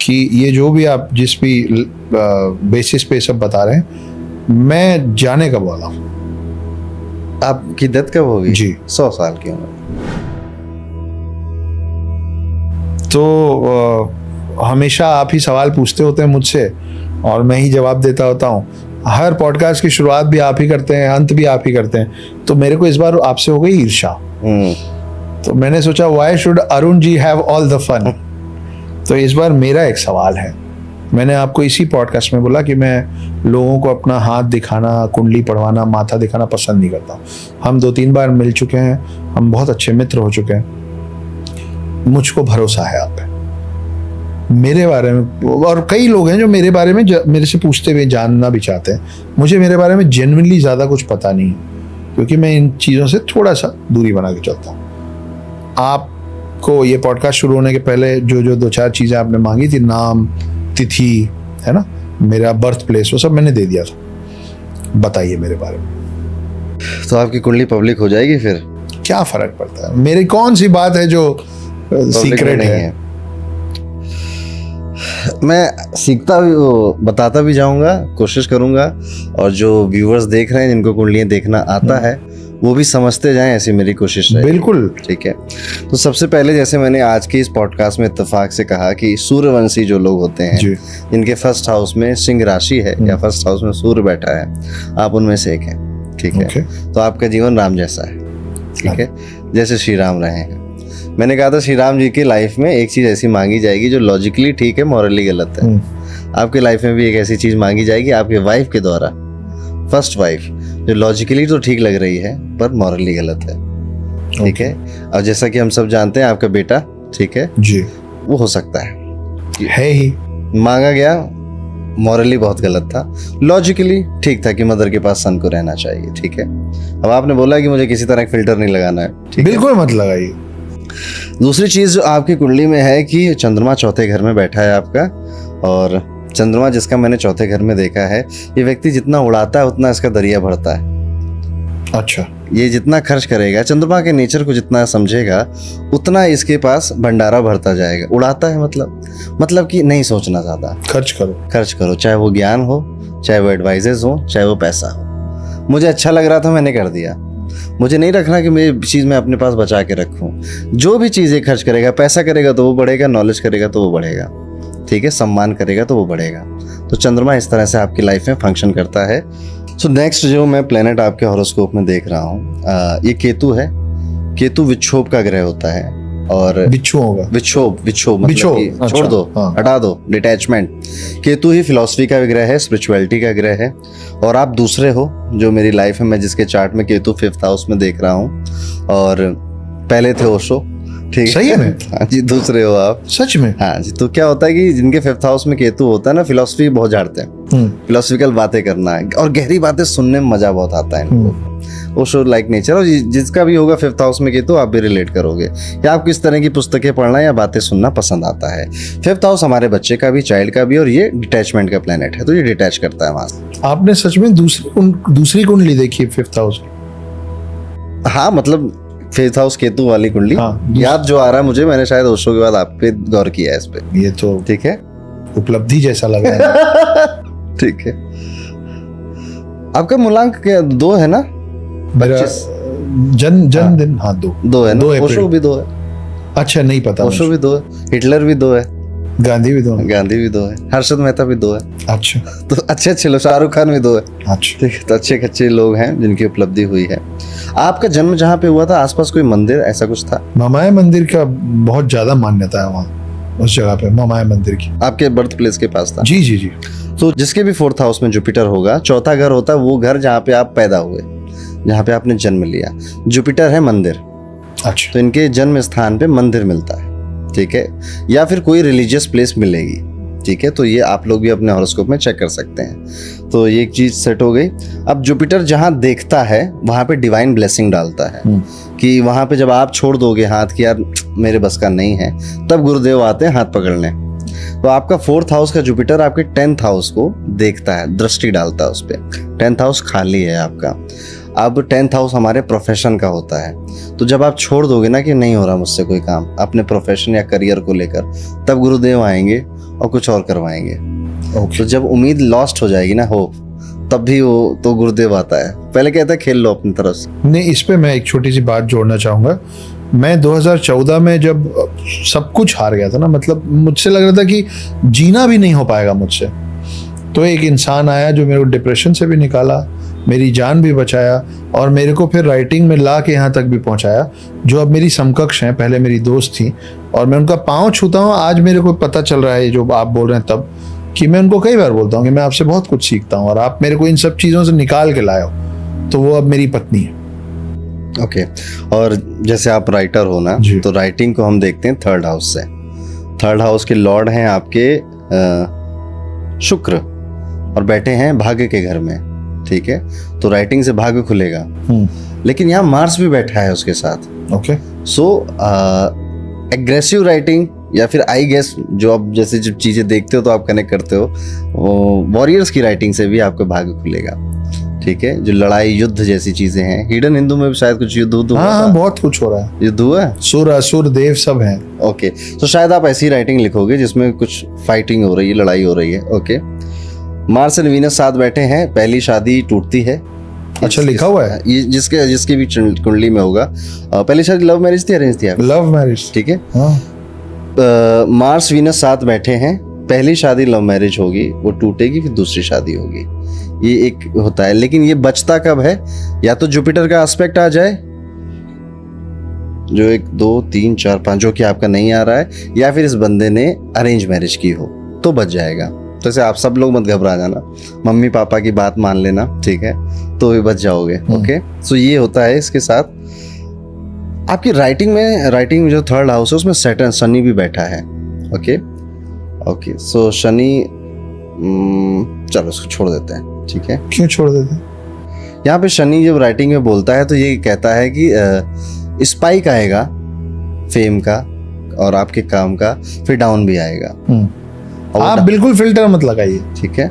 कि ये जो भी आप जिस भी बेसिस पे सब बता रहे हैं, मैं जाने कब वाला हूँ। आपकी डेथ कब होगी? जी 100 साल की उम्र। तो हमेशा आप ही सवाल पूछते होते हैं मुझसे और मैं ही जवाब देता होता हूँ। हर पॉडकास्ट की शुरुआत भी आप ही करते हैं, अंत भी आप ही करते हैं। तो मेरे को इस बार आपसे हो गई ईर्ष्या। तो मैंने सोचा why should Arun ji have all the fun. तो इस बार मेरा एक सवाल है। मैंने आपको इसी पॉडकास्ट में बोला कि मैं लोगों को अपना हाथ दिखाना, कुंडली पढ़वाना, माथा दिखाना पसंद नहीं करता। हम 2-3 बार मिल चुके हैं, हम बहुत अच्छे मित्र हो चुके हैं। मुझको भरोसा है आप पे, मेरे बारे में। और कई लोग हैं जो मेरे बारे में मेरे से पूछते हुए जानना भी चाहते हैं। मुझे मेरे बारे में जेन्युइनली ज़्यादा कुछ पता नहीं है, क्योंकि मैं इन चीज़ों से थोड़ा सा दूरी बना के चलता हूँ। आपको ये पॉडकास्ट शुरू होने के पहले जो 2-4 चीज़ें आपने मांगी थी, नाम, तिथि, है ना, मेरा बर्थ प्लेस, वो सब मैंने दे दिया था। बताइए मेरे बारे में। तो आपकी कुंडली पब्लिक हो जाएगी फिर? क्या फर्क पड़ता है, मेरी कौन सी बात है जो सीक्रेट है? मैं सीखता भी, बताता भी जाऊंगा, कोशिश करूंगा। और जो व्यूअर्स देख रहे हैं, जिनको कुंडलियां देखना आता है, वो भी समझते जाएं, ऐसी मेरी कोशिश है। बिल्कुल ठीक है। तो सबसे पहले, जैसे मैंने आज के इस पॉडकास्ट में इत्तेफाक से कहा कि सूर्यवंशी जो लोग होते हैं, जिनके फर्स्ट हाउस में सिंह राशि है या फर्स्ट हाउस में सूर्य बैठा है, आप उनमें से एक हैं। ठीक है। तो आपका जीवन राम जैसा है। ठीक है, जैसे श्री राम रहे हैं। मैंने कहा था श्री राम जी की लाइफ में एक चीज ऐसी मांगी जाएगी जो लॉजिकली ठीक है, मॉरली गलत है। आपकी लाइफ में भी एक ऐसी चीज मांगी जाएगी आपके वाइफ के द्वारा, फर्स्ट वाइफ, जो लॉजिकली तो ठीक लग रही है पर मॉरली गलत है। ठीक है। और जैसा कि हम सब जानते हैं, आपका बेटा, ठीक है जी, वो हो सकता है ही मांगा गया, मॉरली बहुत गलत था, लॉजिकली ठीक था कि मदर के पास सन को रहना चाहिए। ठीक है। अब आपने बोला कि मुझे किसी तरह फिल्टर नहीं लगाना है। ठीक है, बिल्कुल मत लगाइए। दूसरी चीज जो आपकी कुंडली में है कि चंद्रमा चौथे घर में बैठा है आपका, और चंद्रमा जिसका मैंने चौथे घर में देखा है, ये व्यक्ति जितना उड़ाता है उतना इसका दरिया भरता है। अच्छा। ये जितना खर्च करेगा, चंद्रमा के नेचर को जितना समझेगा, उतना इसके पास भंडारा भरता जाएगा। उड़ाता है मतलब कि नहीं सोचना ज्यादा, खर्च करो, चाहे वो ज्ञान हो, चाहे वो एडवाइजेस हो, चाहे वो पैसा हो। मुझे अच्छा लग रहा था, मैंने कर दिया। मुझे नहीं रखना कि मेरी चीज़ मैं अपने पास बचा के रखूं। जो भी चीज़ें खर्च करेगा, पैसा करेगा तो वो बढ़ेगा, नॉलेज करेगा तो वो बढ़ेगा। ठीक है, सम्मान करेगा तो वो बढ़ेगा। तो चंद्रमा इस तरह से आपकी लाइफ में फंक्शन करता है। सो नेक्स्ट जो मैं प्लेनेट आपके हॉरोस्कोप में देख रहा हूँ, ये केतु है। केतु विक्षोभ का ग्रह होता है। और बिच्छू होगा, विक्षोभ मतलब कि अच्छा, छोड़ दो, हटा दो, डिटैचमेंट। केतु ही फिलॉसफी का ग्रह है, स्पिरिचुअलिटी का ग्रह है। और आप दूसरे हो जो मेरी लाइफ में, मैं जिसके चार्ट में केतु 5th हाउस में देख रहा हूँ, और पहले थे ओशो। ठीक है, सही है। हाँ जी, दूसरे हो आप, सच में। हाँ जी। तो क्या होता है कि जिनके 5th हाउस में केतु होता है ना, फिलॉसफी बहुत झाड़ते हैं, फिलोसफिकल बातें करना है और गहरी बातें सुनने में मजा बहुत आता है इनको। Osho like nature. और जिसका भी होगा 5th हाउस में केतु, आप भी रिलेट करोगे कि आप किस तरह की पुस्तकें पढ़ना या बातें सुनना पसंद आता है। 5th हाउस हमारे बच्चे का भी, चाइल्ड का भी, और ये डिटैचमेंट का प्लेनेट है, तो ये डिटैच करता है वहां से। आपने सच में दूसरी कुंडली देखी 5th हाउस? हाँ, मतलब 5th हाउस केतु वाली कुंडली। हाँ, याद जो आ रहा है मुझे, मैंने शायद ओशो के बाद आप पे गौर किया है इस पे। ये तो ठीक है, उपलब्धि जैसा लग रहा है। ठीक है। आपका मूलांक 2 है ना? जन्मदिन, हाँ 2 है ना? ओशो भी 2 है। अच्छा, नहीं पता। ओशो भी 2 है, हिटलर भी 2 है, गांधी भी 2 है, हर्षद मेहता भी 2 है। अच्छा, तो अच्छे लोग, शाहरुख खान भी 2 है। अच्छा, ठीक है। तो अच्छे लोग हैं जिनकी उपलब्धि हुई है। आपका जन्म जहाँ पे हुआ था, आसपास कोई मंदिर ऐसा कुछ था? ममाया मंदिर का बहुत ज्यादा मान्यता है वहाँ, उस जगह पे ममाया मंदिर की। आपके बर्थ प्लेस के पास था? जी। तो जिसके भी 4th हाउस में जुपिटर होगा, चौथा घर होता है वो घर जहाँ पे आप पैदा हुए, जहाँ पे आपने जन्म लिया। जुपिटर है मंदिर। अच्छा। तो इनके जन्म स्थान पे मंदिर मिलता है। ठीक है, या फिर कोई रिलीजियस प्लेस मिलेगी। ठीक है, तो ये आप लोग भी अपने हॉरोस्कोप में चेक कर सकते हैं। तो ये एक चीज सेट हो गई। अब जुपिटर जहाँ देखता है वहां पे डिवाइन ब्लेसिंग डालता है, कि वहां पे जब आप छोड़ दोगे हाथ कि यार मेरे बस का नहीं है, तब गुरुदेव आते हैं हाथ पकड़ने। तो आपका 4th हाउस का जुपिटर आपके 10th हाउस को देखता है, दृष्टि डालता है उस पर। 10th हाउस खाली है आपका। अब 10th हाउस हमारे प्रोफेशन का होता है। तो जब आप छोड़ दोगे ना कि नहीं हो रहा मुझसे कोई काम अपने प्रोफेशन या करियर को लेकर, तब गुरुदेव आएंगे और कुछ और करवाएंगे। ओके तो जब उम्मीद लॉस्ट हो जाएगी ना, होप, तब भी वो तो गुरुदेव आता है। पहले कहता है खेल लो अपनी तरफ से। नहीं, इस पे मैं एक छोटी सी बात जोड़ना चाहूँगा। मैं 2014 में जब सब कुछ हार गया था ना, मतलब मुझसे लग रहा था कि जीना भी नहीं हो पाएगा मुझसे, तो एक इंसान आया जो मेरे को डिप्रेशन से भी निकाला, मेरी जान भी बचाया और मेरे को फिर राइटिंग में ला के यहाँ तक भी पहुँचाया, जो अब मेरी समकक्ष हैं। पहले मेरी दोस्त थी और मैं उनका पाँव छूता हूँ। आज मेरे को पता चल रहा है जो आप बोल रहे हैं तब, कि मैं उनको कई बार बोलता हूँ कि मैं आपसे बहुत कुछ सीखता हूँ और आप मेरे को इन सब चीज़ों से निकाल के लाए हो। तो वो अब मेरी पत्नी है। ओके। और जैसे आप राइटर हो ना, तो राइटिंग को हम देखते हैं थर्ड हाउस से। थर्ड हाउस के लॉर्ड हैं आपके शुक्र और बैठे हैं भाग्य के घर में, ठीक है। तो राइटिंग से भाग्य खुलेगा। लेकिन यहाँ मार्स भी बैठा है उसके साथ। ओके। सो एग्रेसिव राइटिंग या फिर आई गेस जो आप जैसे जब चीजें देखते हो तो आप कनेक्ट करते हो, वॉरियर्स की राइटिंग से भी आपका भाग्य खुलेगा, ठीक है। जो लड़ाई युद्ध जैसी चीजें हैं, हिडन हिंदू में भी शायद कुछ युद्ध हुआ। हाँ, बहुत कुछ हो रहा है। युद्ध हुआ है, सुर असुर देव सब हैं। ओके। तो शायद आप ऐसी राइटिंग लिखोगे जिसमें कुछ फाइटिंग हो रही है, लड़ाई हो रही है। ओके। मार्स एंड वीनस साथ बैठे हैं, पहली शादी टूटती है। अच्छा, लिखा हुआ है ये जिसके भी कुंडली में होगा। पहली शादी लव मैरिज थी, अरेंज थी? लव मैरिज, ठीक है। हाँ। मार्स वीनस साथ बैठे हैं, पहली शादी लव मैरिज होगी, वो टूटेगी, फिर दूसरी शादी होगी। ये एक होता है। लेकिन ये बचता कब है? या तो जुपिटर का एस्पेक्ट आ जाए, जो 1 2 3 4 5 जो कि आपका नहीं आ रहा है, या फिर इस बंदे ने अरेंज मैरिज की हो, तो बच जाएगा। तो ऐसे आप सब लोग मत घबरा जाना, मम्मी पापा की बात मान लेना, ठीक है, तो भी बच जाओगे। ओके। सो ये होता है इसके साथ। आपकी राइटिंग में जो थर्ड हाउस है उसमें सैटर्न, शनि भी बैठा है। ओके। ओके। सो शनि, चलो उसको छोड़ देते हैं, ठीक है। क्यों छोड़ देते हैं? यहाँ पे शनि जब राइटिंग में बोलता है तो ये कहता है कि स्पाइक आएगा फेम का और आपके काम का, फिर डाउन भी आएगा। आप बिल्कुल फिल्टर मत लगाइए, ठीक है।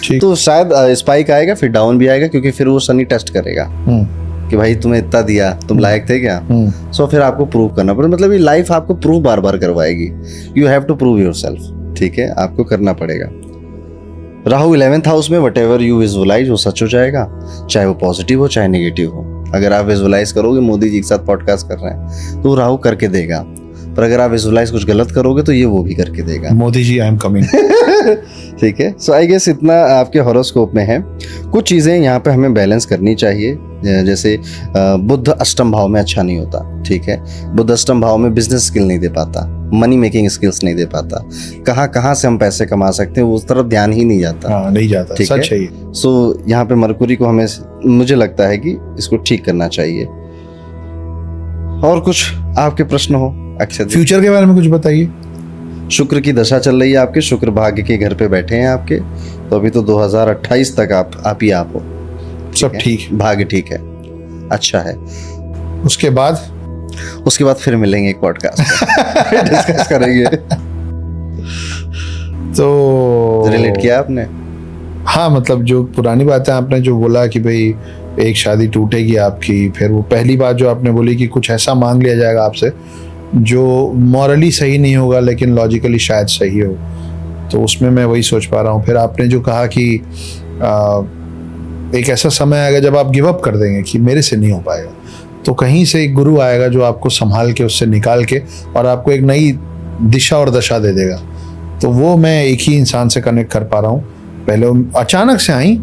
ठीक। तो शायद स्पाइक आएगा, फिर डाउन भी आएगा, क्योंकि फिर वो शनि टेस्ट करेगा कि भाई तुम्हें इतना दिया, तुम लायक थे क्या? सो फिर आपको प्रूव करना पड़ेगा। मतलब ये लाइफ आपको प्रूव बार बार करवाएगी। You have to prove yourself, ठीक है, आपको करना पड़ेगा। राहु 11th हाउस में, वट एवर यू विजुअलाइज वो सच हो जाएगा, चाहे वो पॉजिटिव हो चाहे नेगेटिव हो। अगर आप विजुअलाइज करोगे मोदी जी के साथ पॉडकास्ट कर रहे हैं, तो वो राहु करके देगा। पर अगर आप विजुअलाइज कुछ गलत करोगे तो ये वो भी करके देगा। Modi ji, I am coming. ठीक है। सो आई गेस इतना आपके हॉरोस्कोप में है। कुछ चीज़ें यहाँ पे हमें बैलेंस करनी चाहिए। जैसे बुध अष्टम भाव में अच्छा नहीं होता, ठीक है। बुध अष्टम भाव में बिजनेस स्किल नहीं दे पाता, मनी मेकिंग स्किल्स नहीं दे पाता। कहाँ से हम पैसे कमा सकते हैं उस तरफ ध्यान ही नहीं जाता। हाँ, नहीं जाता, ठीक सच है। सो यहाँ पे मरकुरी को हमें, मुझे लगता है कि इसको ठीक करना चाहिए। और कुछ आपके प्रश्न हो अक्षय? फ्यूचर के बारे में कुछ बताइए। शुक्र की दशा चल रही है आपके, शुक्र भाग्य के घर पे बैठे हैं आपके, तो अभी तो 2028 तक आप ही आप हो, सब ठीक, भाग्य ठीक है, अच्छा है। उसके बाद फिर मिलेंगे एक पॉडकास्ट में, डिस्कस करेंगे। तो रिलेट किया आपने? हाँ, मतलब जो पुरानी बातें आपने जो बोला कि भाई एक शादी टूटेगी आपकी, फिर वो पहली बात जो आपने बोली कि कुछ ऐसा मांग लिया जाएगा आपसे जो मॉरली सही नहीं होगा लेकिन लॉजिकली शायद सही हो, तो उसमें मैं वही सोच पा रहा हूँ। फिर आपने जो कहा कि एक ऐसा समय आएगा जब आप गिव अप कर देंगे कि मेरे से नहीं हो पाएगा, तो कहीं से एक गुरु आएगा जो आपको संभाल के उससे निकाल के और आपको एक नई दिशा और दशा दे देगा। तो वो मैं एक ही इंसान से कनेक्ट कर पा रहा हूँ। पहले अचानक से आई,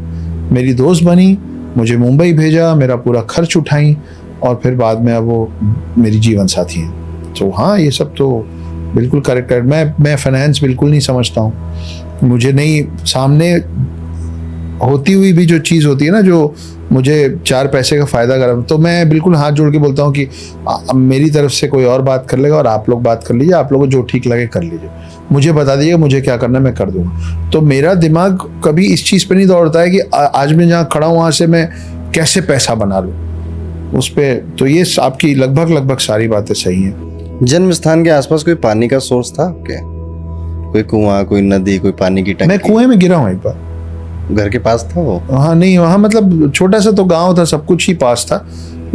मेरी दोस्त बनी, मुझे मुंबई भेजा, मेरा पूरा खर्च उठाई और फिर बाद में अब वो मेरी जीवन साथी हैं। तो हाँ, ये सब तो बिल्कुल करेक्ट है। मैं फाइनेंस बिल्कुल नहीं समझता हूँ, मुझे नहीं, सामने होती हुई भी जो चीज़ होती है ना जो मुझे 4 पैसे का फ़ायदा करा, तो मैं बिल्कुल हाथ जोड़ के बोलता हूँ कि मेरी तरफ से कोई और बात कर लेगा और आप लोग बात कर लीजिए, आप लोगों को जो ठीक लगे कर लीजिए, मुझे बता दीजिएगा मुझे क्या करना है, मैं कर दूँगा। तो मेरा दिमाग कभी इस चीज़ पे नहीं दौड़ता है कि आज मैं जहाँ खड़ा हूँ वहाँ से मैं कैसे पैसा बना लूँ उस पर। तो ये आपकी लगभग सारी बातें सही हैं। जन्म स्थान के आसपास कोई पानी का सोर्स था क्या? कोई कुआं, कोई नदी, कोई पानी की टंकी? मैं कुएं में गिरा हूँ एक बार, घर के पास था वो? हाँ, नहीं, वहाँ मतलब छोटा सा तो गांव था, सब कुछ ही पास था,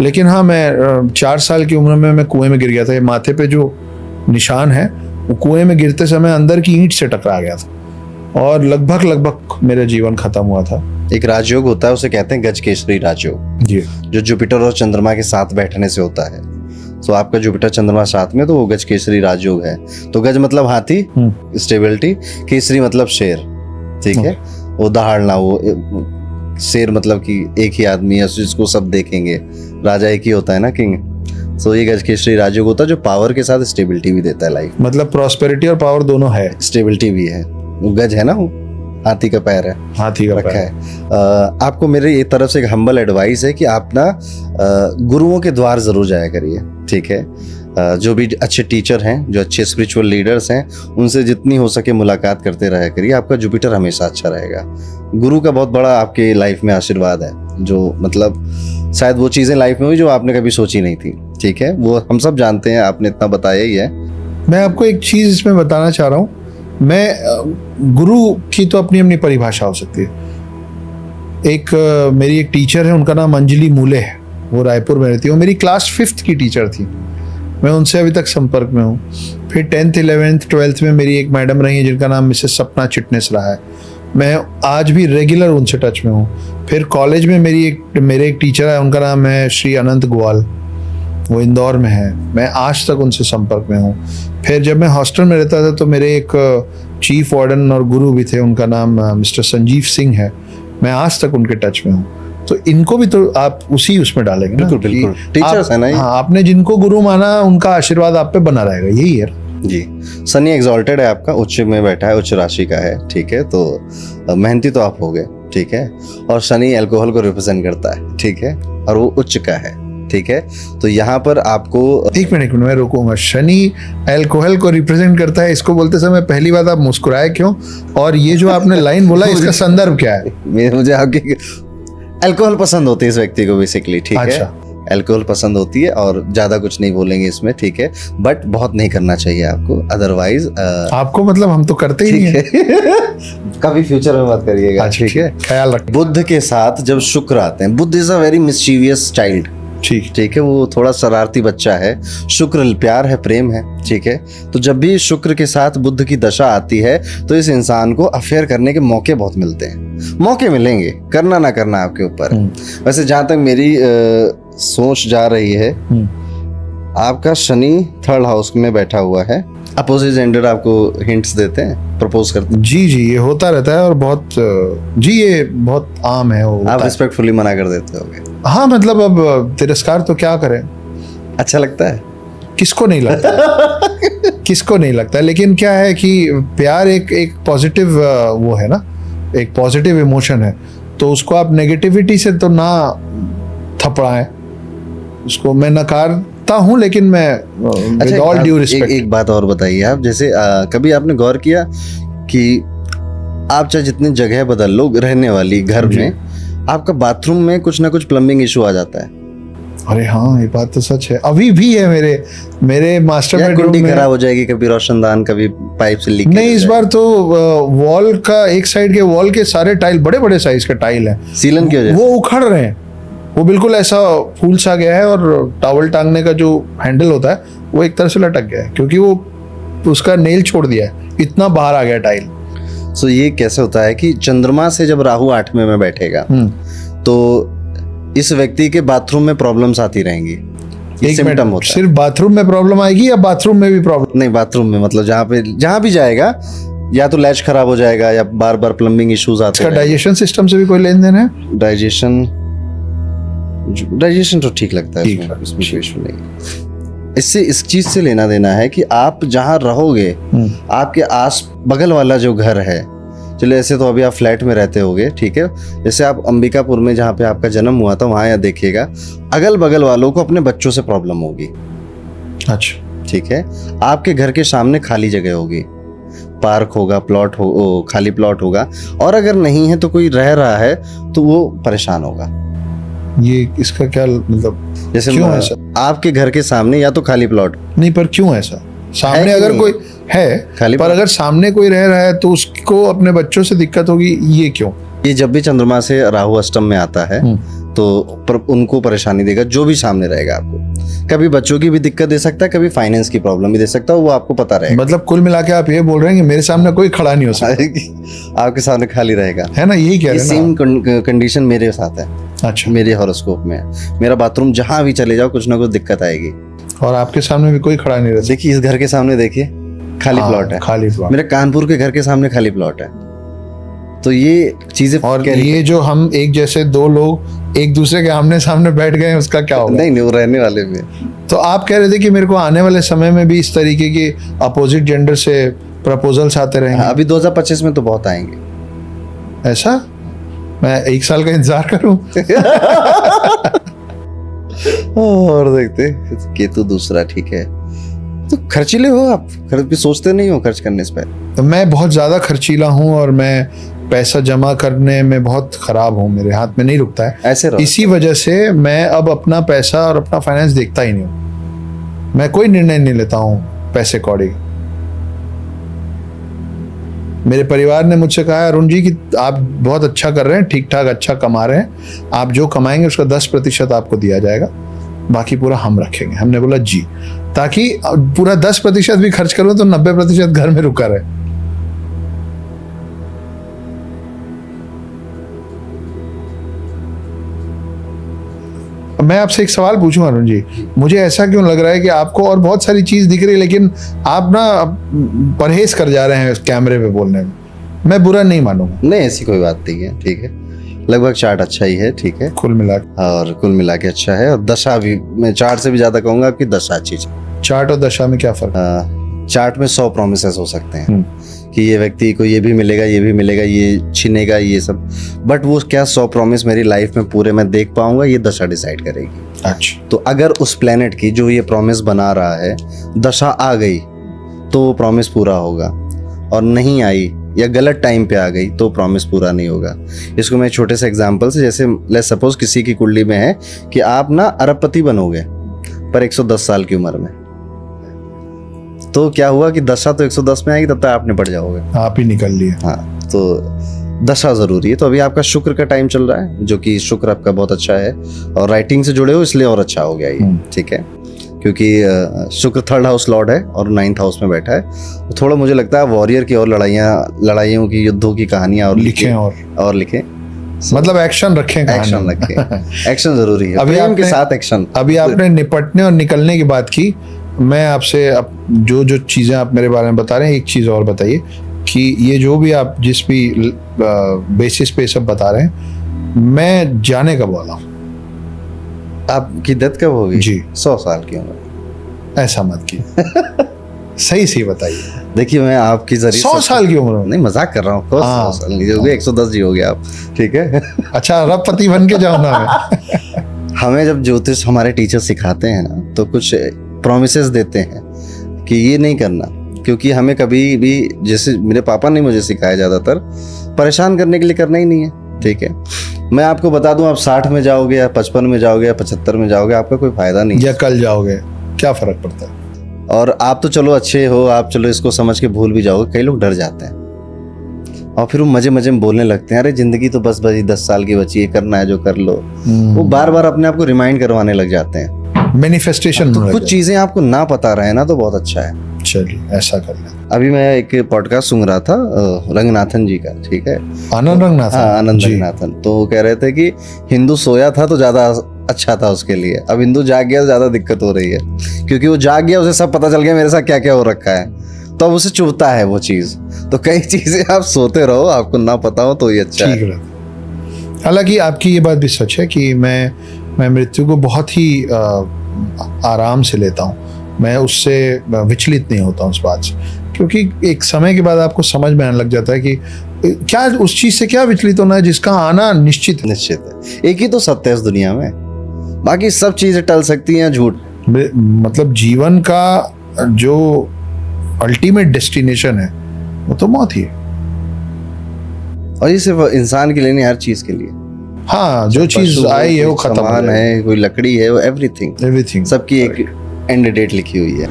लेकिन हाँ मैं 4 साल की उम्र में मैं कुएं में गिर गया था। ये माथे पे जो निशान है वो कुएं में गिरते समय अंदर की ईंट से टकरा गया था और लगभग मेरा जीवन खत्म हुआ था। एक राजयोग होता है, उसे कहते हैं गज केसरी राजयोग, जी, जो जुपिटर और चंद्रमा के साथ बैठने से होता है। तो आपका जुपिटर चंद्रमा साथ में, तो वो गज केसरी राजयोग है। तो गज मतलब हाथी, स्टेबिलिटी, केसरी मतलब शेर, ठीक है, वो दहाड़ना, वो शेर मतलब कि एक ही आदमी है जिसको सब देखेंगे, राजा एक ही होता है ना, किंग। तो ये गज केसरी राजयोग होता है जो पावर के साथ स्टेबिलिटी भी देता है लाइफ। मतलब प्रॉस्पेरिटी और पावर दोनों है, स्टेबिलिटी भी है। वो गज है ना, वो हाथी का पैर है, हाथी का रखा पैर है। आपको मेरे एक तरफ से एक हम्बल एडवाइस है कि आप ना गुरुओं के द्वार जरूर जाया करिए, ठीक है। जो भी अच्छे टीचर हैं, जो अच्छे स्पिरिचुअल लीडर्स हैं, उनसे जितनी हो सके मुलाकात करते रहा करिए। आपका जुपिटर हमेशा अच्छा रहेगा। गुरु का बहुत बड़ा आपके लाइफ में आशीर्वाद है, जो मतलब शायद वो चीज़ें लाइफ में हुई जो आपने कभी सोची नहीं थी, ठीक है। वो हम सब जानते हैं, आपने इतना बताया ही है। मैं आपको एक चीज़ इसमें बताना चाह रहा हूँ। मैं गुरु की तो अपनी अपनी परिभाषा हो सकती है। मेरी एक टीचर है, उनका नाम अंजलि मूले है, वो रायपुर में रहती है। वो मेरी क्लास 5th की टीचर थी, मैं उनसे अभी तक संपर्क में हूँ। फिर 10th, 11th, 12th में मेरी एक मैडम रही है जिनका नाम मिसेस सपना चिटनेस रहा है, मैं आज भी रेगुलर उनसे टच में हूँ। फिर कॉलेज में मेरे एक टीचर है, उनका नाम है श्री अनंत गोवाल, वो इंदौर में है, मैं आज तक उनसे संपर्क में हूँ। फिर जब मैं हॉस्टल में रहता था तो मेरे एक चीफ वार्डन और गुरु भी थे, उनका नाम मिस्टर संजीव सिंह है, मैं आज तक उनके टच में हूँ। तो इनको भी तो आप उसी उसमें डालेंगे ना, बिल्कुल टीचर्स है ना। हाँ, आपने जिनको गुरु माना उनका आशीर्वाद आप पे बना रहेगा, यही है जी। शनि एग्जॉल्टेड है आपका, उच्च में बैठा है, उच्च राशि का है, ठीक है। तो मेहनती तो आप हो गए, ठीक है। और शनि अल्कोहल को रिप्रेजेंट करता है, ठीक है, और वो उच्च का है, ठीक है। तो यहाँ पर आपको एक मिनट मैं रोकूंगा। शनि अल्कोहल को रिप्रेजेंट करता है, इसको बोलते समय पहली बात आप मुस्कुराए क्यों, और ये जो आपने लाइन बोला इसका संदर्भ क्या है? मुझे आपकी अल्कोहल पसंद होती है इस व्यक्ति को बेसिकली, ठीक है। अल्कोहल पसंद होती है और ज्यादा कुछ नहीं बोलेंगे इसमें, ठीक है। बट बहुत नहीं करना चाहिए आपको, अदरवाइज आपको मतलब हम तो करते ही नहीं है। कभी फ्यूचर में मत करिएगा, ठीक है, ख्याल रख। बुध के साथ जब शुक्र आते हैं, Budh is a very mischievous child, ठीक है, वो थोड़ा शरारती बच्चा है। शुक्र प्यार है, प्रेम है, ठीक है। तो जब भी शुक्र के साथ बुध की दशा आती है तो इस इंसान को अफेयर करने के मौके बहुत मिलते हैं। मौके मिलेंगे, करना ना करना आपके ऊपर। वैसे जहां तक मेरी सोच जा रही है, आपका शनि 3rd हाउस में बैठा हुआ है। अपोजिट जेंडर आपको हिंट्स देते हैं, प्रपोज करते हैं? जी, ये होता रहता है और बहुत जी, ये बहुत आम है। वो आप रिस्पेक्टफुली मना कर देते होगे? हाँ, मतलब अब तिरस्कार तो क्या करें, अच्छा लगता है, किसको नहीं लगता किसको नहीं लगता। लेकिन क्या है कि प्यार एक पॉजिटिव वो है ना, एक पॉजिटिव इमोशन है, तो उसको आप नेगेटिविटी से तो ना थपड़ाएं, उसको मैं नकारता हूँ, लेकिन मैं विद ऑल ड्यू रिस्पेक्ट। एक बात और बताइए आप, जैसे कभी आपने गौर किया कि आप चाहे जितनी जगह बदल लो रहने वाली घर में, आपका बाथरूम में कुछ ना कुछ प्लम्बिंग इशू आ जाता है? अरे हाँ, ये बात तो सच है, अभी भी है मेरे मास्टर बेडरूम में। खराब हो जाएगी, कभी रोशनदान, कभी पाइप से लीक नहीं, इस बार तो वॉल का एक साइड के वॉल के सारे टाइल, बड़े बड़े साइज के टाइल हैं, सीलन की वजह वो उखड़ रहे हैं, वो बिल्कुल ऐसा फूल सा गया है, और टॉवल टांगने का जो हैंडल होता है वो एक तरह से लटक गया है, क्योंकि वो उसका नेल छोड़ दिया है, इतना बाहर आ गया टाइल। सो ये कैसे होता है कि चंद्रमा से जब राहु 8वें में बैठेगा तो इस व्यक्ति के बाथरूम में प्रॉब्लम्स आती रहेंगी। सिम्पटम होता है। सिर्फ बाथरूम में प्रॉब्लम आएगी या बाथरूम में भी प्रॉब्लम? नहीं, बाथरूम में, मतलब जहाँ भी जाएगा, या तो लैच खराब हो जाएगा या बार बार प्लम्बिंग इश्यूज आते हैं। डाइजेशन सिस्टम से भी कोई लेन देन है? डाइजेशन तो ठीक लगता है, इसमें कोई इशू नहीं। इससे इस चीज से लेना देना है कि आप जहाँ रहोगे, आपके आस बगल वाला जो घर है, चलिए ऐसे तो अभी आप फ्लैट में रहते होगे, ठीक है, जैसे आप अंबिकापुर में जहाँ पे आपका जन्म हुआ था वहाँ या देखिएगा, अगल बगल वालों को अपने बच्चों से प्रॉब्लम होगी। अच्छा, ठीक है। आपके घर के सामने खाली जगह होगी, पार्क होगा, खाली प्लॉट होगा, और अगर नहीं है तो कोई रह रहा है तो वो परेशान होगा। ये इसका क्या मतलब, जैसे क्यों ऐसा? आपके घर के सामने या तो खाली प्लॉट नहीं, पर क्यों ऐसा? सामने अगर कोई है खाली, पर अगर सामने कोई रह रहा है तो उसको अपने बच्चों से दिक्कत होगी, ये क्यों? ये जब भी चंद्रमा से राहु अष्टम में आता है तो उनको परेशानी देगा जो भी सामने रहेगा आपको। कभी बच्चों की भी दिक्कत दे सकता है, कभी फाइनेंस की प्रॉब्लम भी दे सकता है, वो आपको पता रहेगा। मतलब कुल मिला के आप ये बोल रहे हैं कि मेरे सामने कोई खड़ा नहीं हो सकता, आपके सामने खाली रहेगा, है ना? यही कह रहे हैं सेम कंडीशन मेरे साथ है। अच्छा, मेरे हॉरोस्कोप में है। मेरा बाथरूम जहां भी चले जाओ कुछ ना कुछ दिक्कत आएगी। और आपके सामने भी कोई खड़ा नहीं रहता। देखिए इस घर के सामने देखिए खाली प्लॉट है, खाली प्लॉट। मेरे कानपुर के घर के सामने खाली प्लॉट है। तो ये चीजें, और ये जो हम एक जैसे दो लोग एक दूसरे के आमने सामने बैठ गए उसका क्या होगा? नहीं वो रहने वाले भी। तो आप कह रहे थे कि मेरे को आने वाले समय में भी इस तरीके की अपोजिट जेंडर से प्रपोजल्स आते रहेंगे। अभी 2025 में तो बहुत आएंगे। ऐसा? मैं 1 साल का इंतजार करूं? और देखते केतु दूसरा, ठीक है। तो खर्चीले हो आप, खर्च भी सोचते नहीं हो खर्च करने से पहले? तो मैं बहुत ज्यादा खर्चीला हूं और मैं पैसा जमा करने में बहुत खराब हूं, मेरे हाथ में नहीं रुकता है। ऐसे रहो। इसी वजह से मैं अब अपना पैसा और अपना फाइनेंस देखता ही नहीं हूं। मैं कोई निर्णय नहीं लेता हूं पैसे कौड़ी। मेरे परिवार ने मुझसे कहा अरुण जी कि आप बहुत अच्छा कर रहे हैं, ठीक ठाक अच्छा कमा रहे हैं, आप जो कमाएंगे उसका 10% आपको दिया जाएगा, बाकी पूरा हम रखेंगे। हमने बोला जी, ताकि पूरा 10% भी खर्च करूं तो 90% घर में रुका रहे। मैं आपसे एक सवाल पूछूं अरुण जी, मुझे ऐसा क्यों लग रहा है कि आपको और बहुत सारी चीज दिख रही है लेकिन आप ना परहेज कर जा रहे हैं कैमरे पे बोलने में? मैं बुरा नहीं मानूंगा। नहीं ऐसी कोई बात नहीं है, ठीक है। लगभग चार्ट अच्छा ही है, ठीक है, कुल मिला और कुल मिला के अच्छा है। और दशा भी, मैं चार्ट से भी ज्यादा कहूंगा आपकी दशा अच्छी है। चार्ट और दशा में क्या फर्क है? चार्ट में 100 प्रोमिसेस हो सकते हैं कि ये व्यक्ति को ये भी मिलेगा, ये भी मिलेगा, ये छिनेगा, ये सब, बट वो क्या 100 प्रॉमिस मेरी लाइफ में पूरे मैं देख पाऊंगा, ये दशा डिसाइड करेगी। अच्छा, तो अगर उस प्लेनेट की जो ये प्रॉमिस बना रहा है दशा आ गई तो वो प्रॉमिस पूरा होगा, और नहीं आई या गलत टाइम पे आ गई तो प्रॉमिस पूरा नहीं होगा। इसको मैं छोटे से एग्जांपल से, जैसे लेट्स सपोज किसी की कुंडली में है कि आप ना अरबपति बनोगे पर 110 साल की उम्र में, तो क्या हुआ कि दशा तो 110 में आएगी, तब तक आप निपट जाओगे, आप ही निकल लिए। हाँ, तो दशा जरूरी है। तो अभी आपका शुक्र का टाइम चल रहा है, जो कि शुक्र आपका बहुत अच्छा है, और राइटिंग से जुड़े हो इसलिए और अच्छा हो गया ये, ठीक है, क्योंकि शुक्र 3rd हाउस लॉर्ड है और 9th हाउस में बैठा है। तो थोड़ा मुझे लगता है वॉरियर की और लड़ाइयों की, युद्धों की कहानियां और लिखें और लिखें, मतलब एक्शन रखें, एक्शन रखें। एक्शन जरूरी है, अभी आपके साथ एक्शन। अभी आपने निपटने और निकलने की बात की, मैं आपसे जो चीजें आप मेरे बारे में बता रहे हैं, एक चीज और बताइए कि ये जो भी आप जिस भी बेसिस पे सब बता रहे हैं, मैं जाने कब वाला हूँ? आपकी डेथ कब होगी? जी 100 साल की उम्र। ऐसा मत कीजिए, सही बताइए। देखिए मैं आपकी जरिए 100 साल की उम्र? नहीं मजाक कर रहा हूँ, 100 साल नहीं होगी, 110 जी हो गया आप, ठीक है। अच्छा, अरबपति बन के जाऊँ ना मैं? हमें जब ज्योतिष हमारे टीचर सिखाते हैं ना, तो कुछ प्रोमिसेस देते हैं कि ये नहीं करना, क्योंकि हमें कभी भी, जैसे मेरे पापा ने मुझे सिखाया, ज़्यादातर परेशान करने के लिए करना ही नहीं है, ठीक है। मैं आपको बता दूं, आप 60 में जाओगे या 55 में जाओगे या 75 में जाओगे, आपका कोई फायदा नहीं है। या कल जाओगे, क्या फर्क पड़ता है? और आप तो चलो अच्छे हो, आप चलो इसको समझ के भूल भी जाओगे। कई लोग डर जाते हैं और फिर वो मजे मजे में बोलने लगते हैं, अरे जिंदगी तो बस 10 साल की बची है, करना है जो कर लो। वो बार बार अपने आप को रिमाइंड करवाने लग जाते हैं, मैनिफेस्टेशन। तो कुछ चीजें आपको ना पता रहे ना तो बहुत अच्छा है। चलिए ऐसा कर लें। अभी मैं एक पॉडकास्ट सुन रहा था रंगनाथन जी का, ठीक है, आनंद रंगनाथन। हाँ, आनंद रंगनाथन। तो वो कह रहे थे कि हिंदू सोया था तो ज्यादा अच्छा था उसके लिए, अब हिंदू जाग गया तो ज्यादा दिक्कत हो रही है, क्योंकि वो जाग गया, उसे सब पता चल गया मेरे साथ क्या क्या हो रखा है, तो अब उसे चुभता है वो चीज। तो कई चीजें आप सोते रहो, आपको ना पता हो तो ये अच्छा है। हालांकि आपकी ये बात भी सच है कि मैं मृत्यु को बहुत ही आराम से लेता हूँ, मैं उससे विचलित नहीं होता हूँ उस बात से, क्योंकि एक समय के बाद आपको समझ में आने लग जाता है कि क्या उस चीज से क्या विचलित होना है जिसका आना निश्चित है। एक ही तो सत्य है इस दुनिया में, बाकी सब चीजें टल सकती हैं, झूठ। मतलब जीवन का जो अल्टीमेट डेस्टिनेशन है वो तो मौत ही है, और ये सिर्फ इंसान के लिए नहीं, हर चीज के लिए। हाँ, जो चीज आई है वो खत्म है, कोई लकड़ी है, वो एवरीथिंग सबकी एक एंड डेट लिखी हुई है।